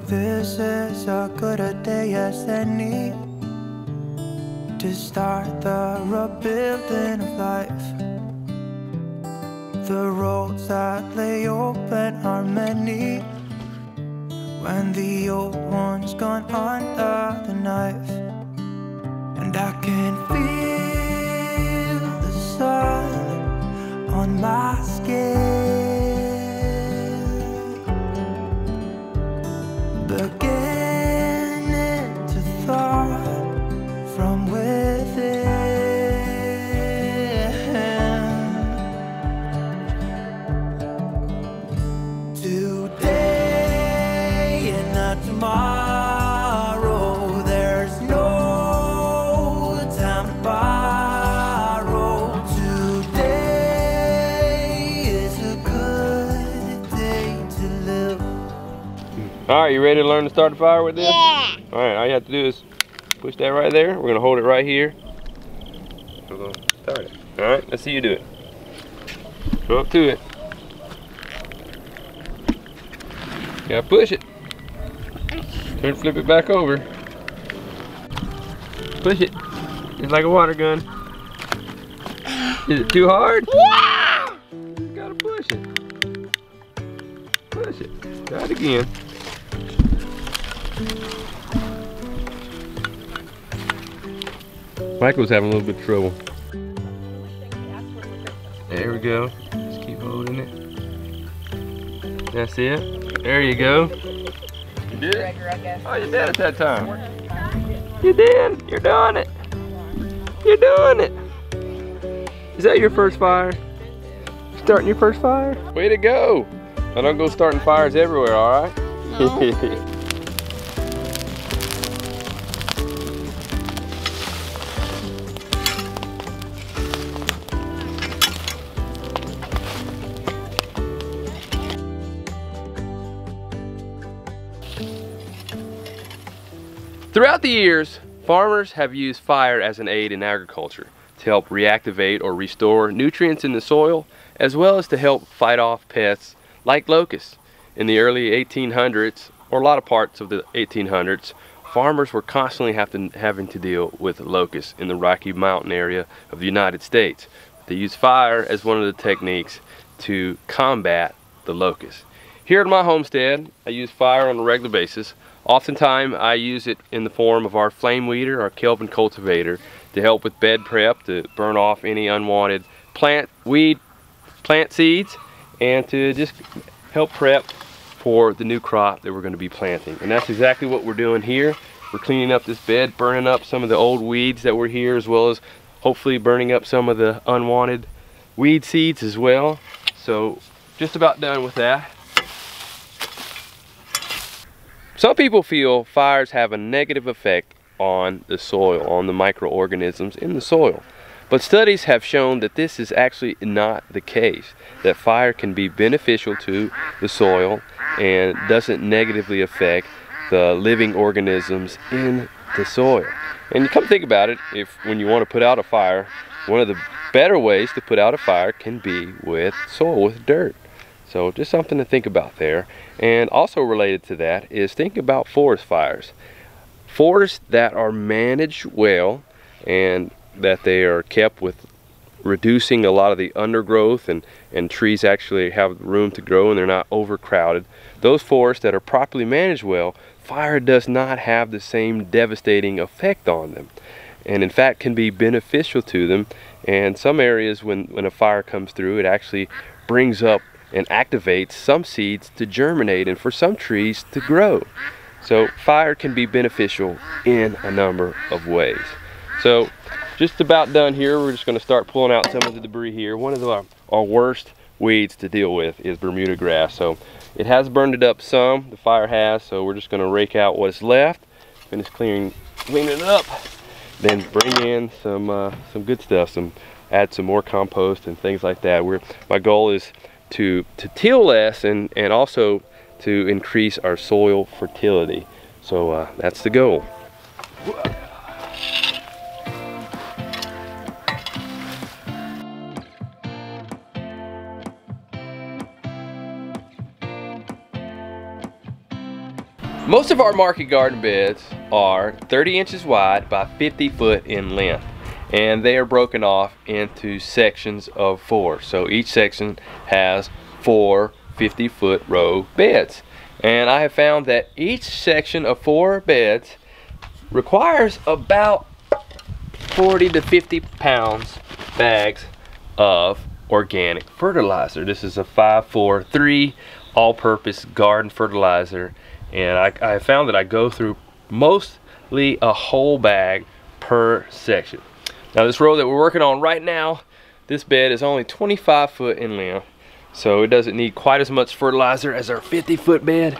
This is a good a day as any to start the rebuilding of life. The roads that lay open are many when the old one's gone under the knife. And I can feel the sun on my skin, beginning to thaw from within. Today and not tomorrow, there's no time to borrow. Today is a good day to live. All right, you ready to learn to start a fire with this? Yeah. All right, all you have to do is push that right there. We're gonna hold it right here. We're gonna start it. All right, let's see you do it. Go up to it. Yeah, push it. Turn, flip it back over. Push it. It's like a water gun. Is it too hard? Yeah. You gotta push it. Push it. Try it again. Michael's having a little bit of trouble. There we go. Just keep holding it. That's it. There you go. You did it? Oh, you did it that time. You did. You're doing it. You're doing it. Is that your first fire? Starting your first fire? Way to go. I don't go starting fires everywhere, all right? No. Throughout the years, farmers have used fire as an aid in agriculture to help reactivate or restore nutrients in the soil, as well as to help fight off pests like locusts. In the early 1800s, or a lot of parts of the 1800s, farmers were constantly having to deal with locusts in the Rocky Mountain area of the United States. They used fire as one of the techniques to combat the locusts. Here at my homestead, I use fire on a regular basis. Oftentimes, I use it in the form of our flame weeder, our Kelvin cultivator, to help with bed prep, to burn off any unwanted plant seeds, and to just help prep for the new crop that we're going to be planting. And that's exactly what we're doing here. We're cleaning up this bed, burning up some of the old weeds that were here, as well as hopefully burning up some of the unwanted weed seeds as well. So just about done with that. Some people feel fires have a negative effect on the soil, on the microorganisms in the soil. But studies have shown that this is actually not the case, that fire can be beneficial to the soil and doesn't negatively affect the living organisms in the soil. And you come think about it, when you want to put out a fire, one of the better ways to put out a fire can be with soil, with dirt. So just something to think about there. And also related to that is think about forest fires. Forests that are managed well and that they are kept with reducing a lot of the undergrowth and trees actually have room to grow and they're not overcrowded. Those forests that are properly managed well, fire does not have the same devastating effect on them. And in fact can be beneficial to them. And some areas when a fire comes through, it actually brings up and activates some seeds to germinate and for some trees to grow. So fire can be beneficial in a number of ways. So just about done here. We're just going to start pulling out some of the debris here. One of our worst weeds to deal with is Bermuda grass. So it has burned it up some, the fire has, so we're just going to rake out what's left, finish cleaning it up, then bring in some good stuff, add some more compost and things like that. My goal is to till less and also to increase our soil fertility. So that's the goal. Most of our market garden beds are 30 inches wide by 50 foot in length, and they are broken off into sections of 4. So each section has 4 50-foot row beds, and I have found that each section of 4 beds requires about 40 to 50 pounds bags of organic fertilizer. This is a 5-4-3 all-purpose garden fertilizer, and I found that I go through mostly a whole bag per section. Now this row that we're working on right now, this bed is only 25 foot in length, so it doesn't need quite as much fertilizer as our 50-foot bed.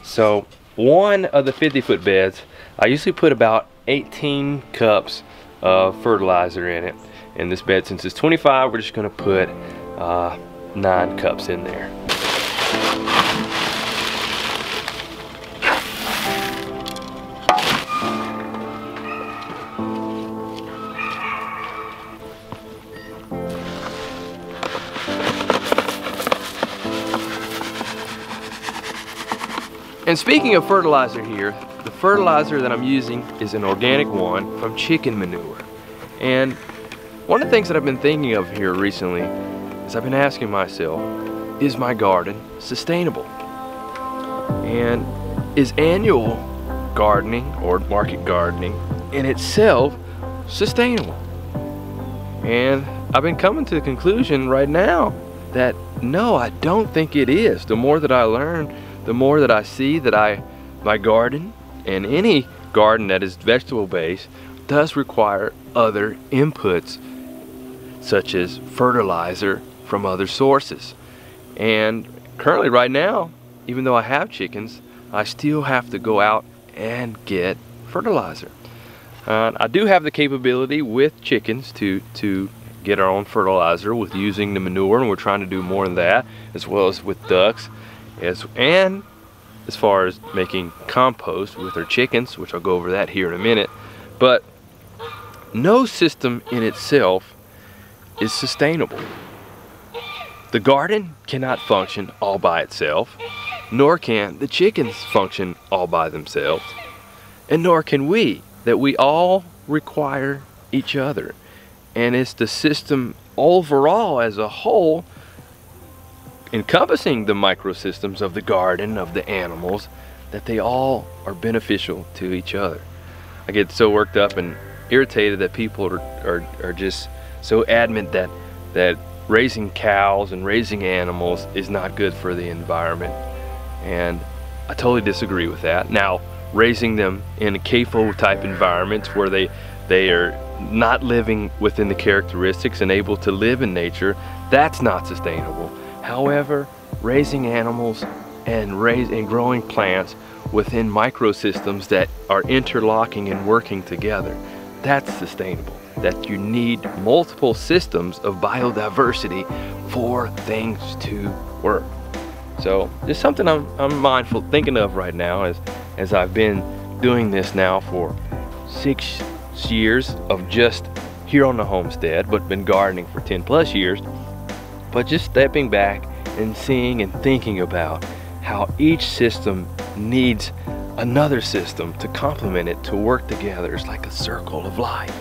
So one of the 50-foot beds, I usually put about 18 cups of fertilizer in it. In this bed, since it's 25, we're just going to put 9 cups in there. And speaking of fertilizer here, the fertilizer that I'm using is an organic one from chicken manure. And one of the things that I've been thinking of here recently is I've been asking myself, is my garden sustainable? And is annual gardening or market gardening in itself sustainable? And I've been coming to the conclusion right now that no, I don't think it is. The more that I learn, the more that I see that my garden, and any garden that is vegetable based, does require other inputs such as fertilizer from other sources. And currently right now, even though I have chickens, I still have to go out and get fertilizer. I do have the capability with chickens to get our own fertilizer with using the manure, and we're trying to do more than that, as well as with ducks. And as far as making compost with our chickens, which I'll go over that here in a minute. But no system in itself is sustainable. The garden cannot function all by itself, nor can the chickens function all by themselves, and nor can we, that we all require each other. And it's the system overall as a whole, encompassing the microsystems of the garden, of the animals, that they all are beneficial to each other. I get so worked up and irritated that people are just so adamant that raising cows and raising animals is not good for the environment, and I totally disagree with that. Now, raising them in a CAFO type environments where they are not living within the characteristics and able to live in nature, that's not sustainable. However, raising animals and growing plants within microsystems that are interlocking and working together, that's sustainable. That you need multiple systems of biodiversity for things to work. So just something I'm mindful thinking of right now as I've been doing this now for 6 years of just here on the homestead, but been gardening for 10+ years. But just stepping back and seeing and thinking about how each system needs another system to complement it, to work together. It's like a circle of life.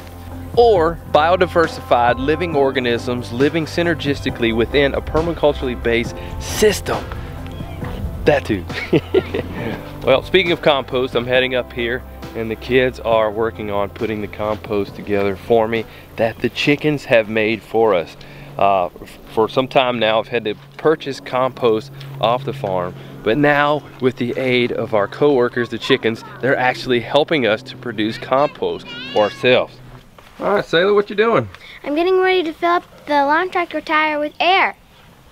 Or biodiversified living organisms living synergistically within a permaculturally based system. That too. Well, speaking of compost, I'm heading up here and the kids are working on putting the compost together for me that the chickens have made for us. For some time now, I've had to purchase compost off the farm, but now with the aid of our co-workers, the chickens, they're actually helping us to produce compost for ourselves. All right, Selah, what you doing? I'm getting ready to fill up the lawn tractor tire with air.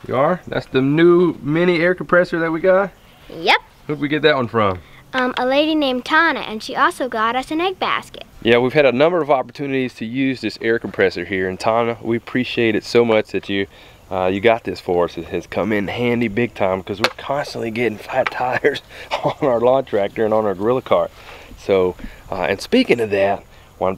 You are? That's the new mini air compressor that we got? Yep. Who'd we get that one from? A lady named Tana, and she also got us an egg basket. Yeah, we've had a number of opportunities to use this air compressor here, and Tana, we appreciate it so much that you got this for us. It has come in handy big time because we're constantly getting flat tires on our lawn tractor and on our gorilla cart. So, and speaking of that,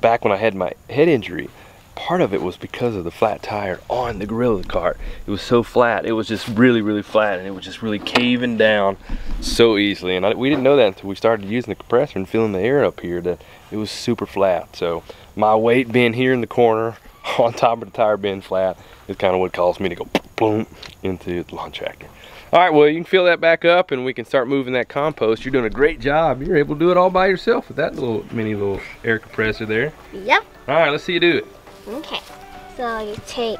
back when I had my head injury, part of it was because of the flat tire on the grill of the cart. It was so flat, it was just really flat, and it was just really caving down so easily. And we didn't know that until we started using the compressor and filling the air up here, that it was super flat. So my weight being here in the corner on top of the tire being flat is kind of what caused me to go boom into the lawn tractor. All right, well, you can fill that back up and we can start moving that compost. You're doing a great job. You're able to do it all by yourself with that little air compressor there. Yep. All right, let's see you do it. Okay. So you take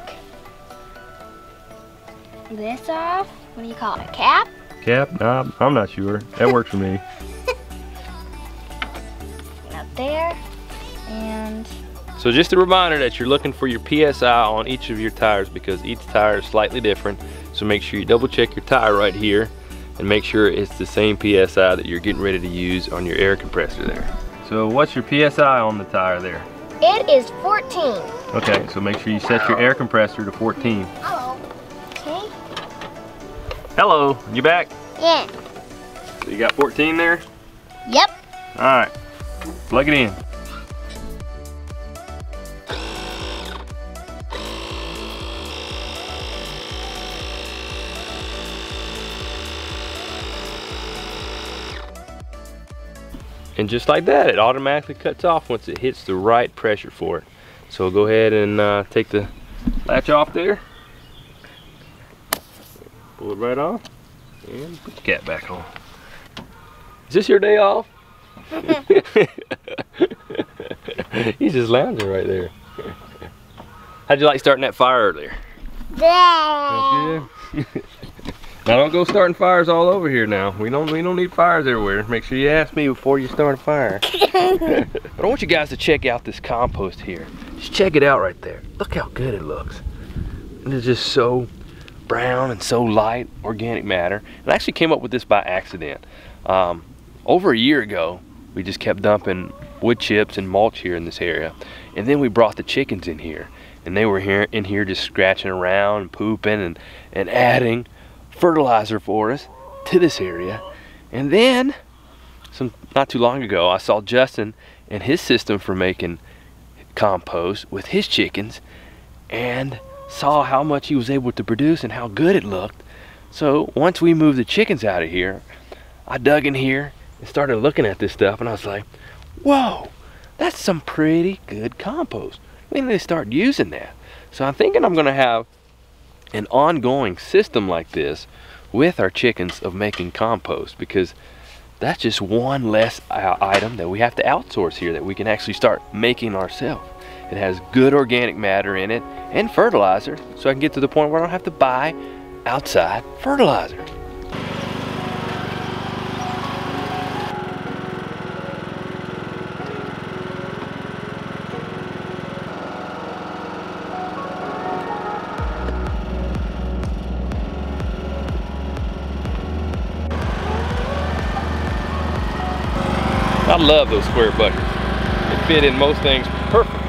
this off. What do you call it? A cap? Cap? Nah, I'm not sure. That works for me. Up there. And So just a reminder that you're looking for your PSI on each of your tires, because each tire is slightly different. So make sure you double check your tire right here and make sure it's the same PSI that you're getting ready to use on your air compressor there. So what's your PSI on the tire there? it is 14. Okay, so make sure you set your air compressor to 14. Hello. Okay. Hello, you back? Yeah. So you got 14 there? Yep. All right, plug it in. And just like that, it automatically cuts off once it hits the right pressure for it. So go ahead and take the latch off there. Pull it right off and put the cap back on. Is this your day off? He's just lounging right there. How'd you like starting that fire earlier? Yeah. That's good. Now don't go starting fires all over here now. We don't need fires everywhere. Make sure you ask me before you start a fire. But I want you guys to check out this compost here. Just check it out right there. Look how good it looks. And it's just so brown and so light, organic matter. And I actually came up with this by accident. Over a year ago, we just kept dumping wood chips and mulch here in this area. And then we brought the chickens in here. And they were in here just scratching around and pooping and adding fertilizer for us to this area. And then not too long ago, I saw Justin and his system for making compost with his chickens and saw how much he was able to produce and how good it looked. So once we moved the chickens out of here, I dug in here and started looking at this stuff, and I was like, whoa, that's some pretty good compost. We need to start using that. So I'm thinking I'm gonna have an ongoing system like this with our chickens of making compost, because that's just one less item that we have to outsource here that we can actually start making ourselves. It has good organic matter in it and fertilizer, so I can get to the point where I don't have to buy outside fertilizer. I love those square buckets. They fit in most things perfect.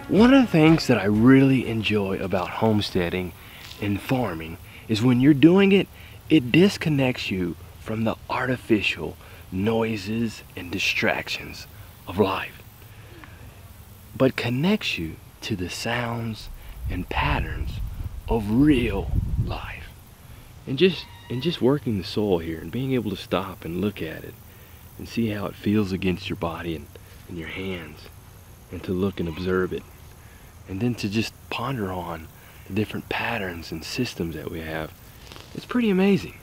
One of the things that I really enjoy about homesteading and farming is when you're doing it, it disconnects you from the artificial noises and distractions of life, but connects you to the sounds and patterns of real life. And just working the soil here and being able to stop and look at it and see how it feels against your body and your hands, and to look and observe it. And then to just ponder on the different patterns and systems that we have. It's pretty amazing.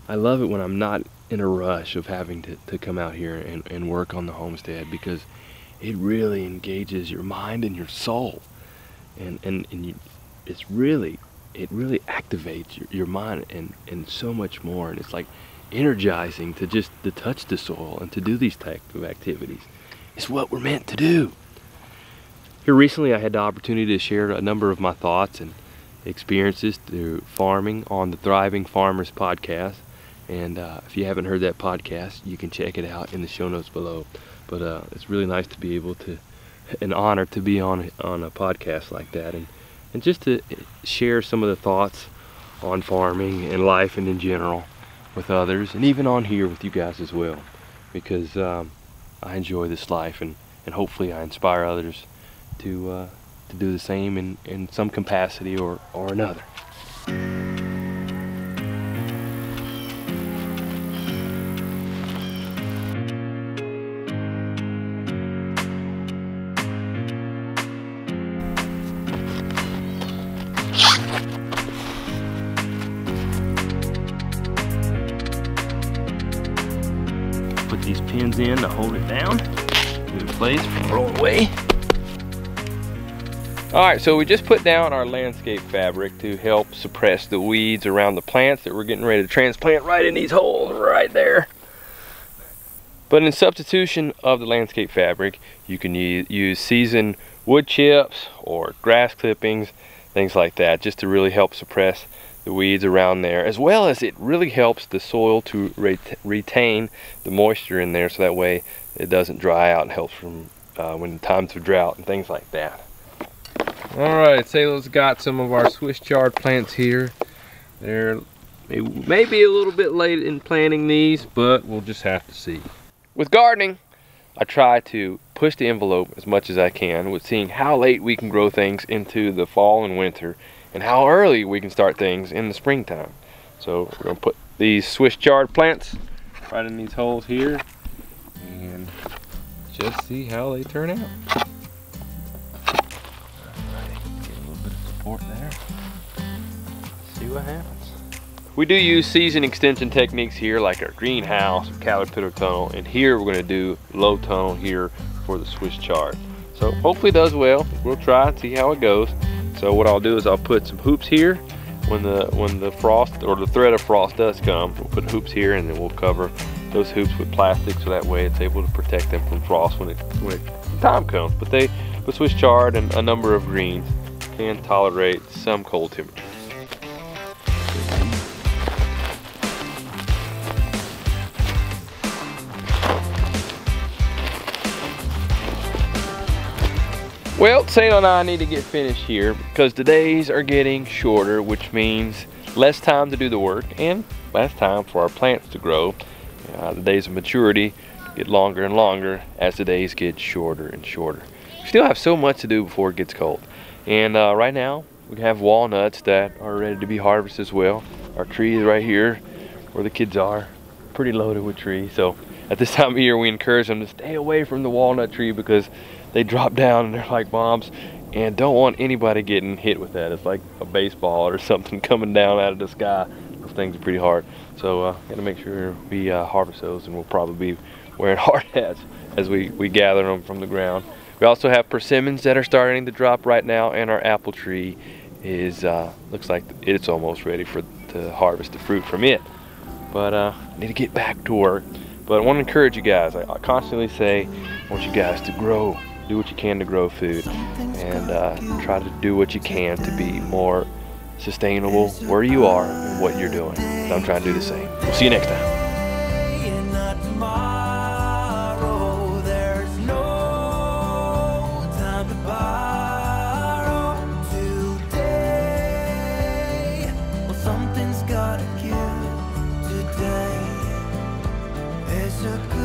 I love it when I'm not in a rush of having to come out here and work on the homestead, because it really engages your mind and your soul. It really activates your mind and so much more. And it's like energizing to touch the soil and to do these type of activities. It's what we're meant to do. Here recently I had the opportunity to share a number of my thoughts and experiences through farming on the Thriving Farmers podcast. And if you haven't heard that podcast, you can check it out in the show notes below. But it's really nice to be able to, an honor to be on a podcast like that, and just to share some of the thoughts on farming and life and in general with others, and even on here with you guys as well, because I enjoy this life, and hopefully I inspire others to do the same in some capacity or another. Put these pins in to hold it down, get it in place, roll away. Alright, so we just put down our landscape fabric to help suppress the weeds around the plants that we're getting ready to transplant right in these holes right there. But in substitution of the landscape fabric, you can use seasoned wood chips or grass clippings, things like that, just to really help suppress the weeds around there, as well as it really helps the soil to retain the moisture in there, so that way it doesn't dry out and helps from when times of drought and things like that. Alright, Selah's got some of our Swiss chard plants here. They're maybe a little bit late in planting these, but we'll just have to see. With gardening, I try to push the envelope as much as I can with seeing how late we can grow things into the fall and winter, and how early we can start things in the springtime. So we're going to put these Swiss chard plants right in these holes here and just see how they turn out. Get a little bit of support there. See what happens. We do use season extension techniques here, like our greenhouse, caterpillar tunnel, and here we're going to do low tunnel here for the Swiss chard. So hopefully it does well. We'll try and see how it goes. So what I'll do is I'll put some hoops here when the frost or the threat of frost does come. We'll put hoops here, and then we'll cover those hoops with plastic, so that way it's able to protect them from frost when time comes. But Swiss chard and a number of greens can tolerate some cold temperatures. Well, Selah and I need to get finished here because the days are getting shorter, which means less time to do the work and less time for our plants to grow. The days of maturity get longer and longer as the days get shorter and shorter. We still have so much to do before it gets cold. And right now, we have walnuts that are ready to be harvested as well. Our tree is right here where the kids are, pretty loaded with trees. So at this time of year, we encourage them to stay away from the walnut tree because they drop down and they're like bombs, and don't want anybody getting hit with that. It's like a baseball or something coming down out of the sky. Those things are pretty hard. So gotta make sure we harvest those, and we'll probably be wearing hard hats as we gather them from the ground. We also have persimmons that are starting to drop right now, and our apple tree is looks like it's almost ready to harvest the fruit from it. But I need to get back to work. But I want to encourage you guys. I constantly say I want you guys to grow. Do what you can to grow food, and try to do what you can to be more sustainable where you are and what you're doing. And I'm trying to do the same. We'll see you next time. Something's gotta give today. It's a